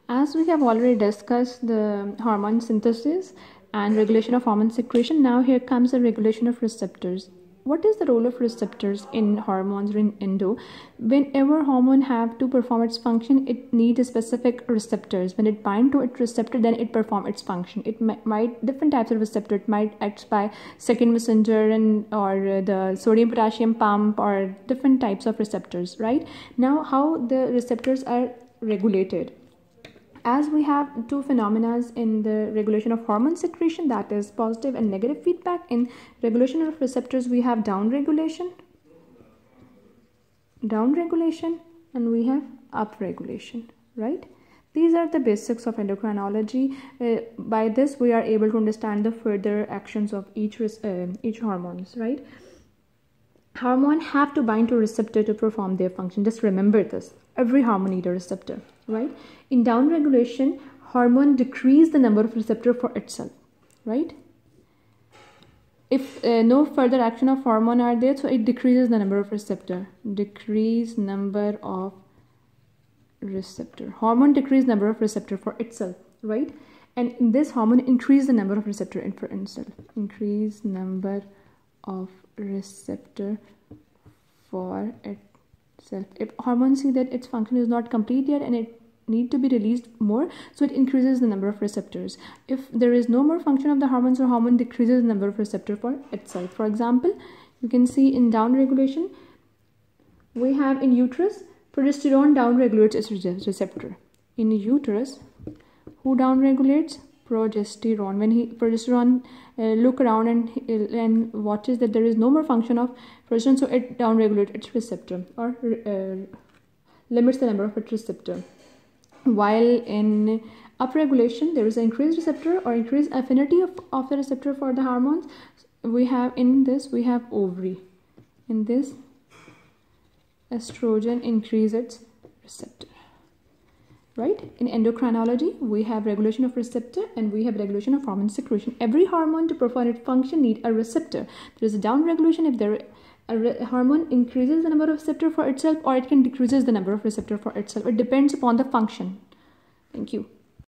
As we have already discussed the hormone synthesis and regulation of hormone secretion, now here comes the regulation of receptors. What is the role of receptors in hormones or in endo? Whenever hormone have to perform its function, it needs specific receptors. When it binds to its receptor, then it performs its function. It might different types of receptor. It might act by second messenger or the sodium potassium pump or different types of receptors. Right now, how the receptors are regulated? As we have two phenomena in the regulation of hormone secretion, that is positive and negative feedback. In regulation of receptors, we have down regulation, and we have up regulation, right? These are the basics of endocrinology. By this, we are able to understand the further actions of each hormones, right? Hormone have to bind to receptor to perform their function. Just remember this. Every hormone needs a receptor, right? In down regulation, hormone decrease the number of receptor for itself, right? If no further action of hormone are there, so it decreases the number of receptor. Decrease number of receptor. Hormone decrease number of receptor for itself, right? And in this hormone increase the number of receptor for itself. Increase number of receptor for itself. If hormone see that its function is not complete yet and it need to be released more, so it increases the number of receptors. If there is no more function of the hormones, or hormone decreases the number of receptor for itself. For example, you can see in down regulation, we have in uterus, progesterone down regulates its receptor. In uterus, who down regulates? Progesterone. When progesterone look around and watches that there is no more function of progesterone, so it down regulates its receptor or limits the number of its receptor. While in upregulation, there is an increased receptor or increased affinity of the receptor for the hormones. We have ovary. In this, estrogen increases its receptor. Right? In endocrinology, we have regulation of receptor and we have regulation of hormone secretion. Every hormone to perform its function need a receptor. There is a down regulation if a hormone increases the number of receptor for itself, or it can decreases the number of receptor for itself. It depends upon the function. Thank you.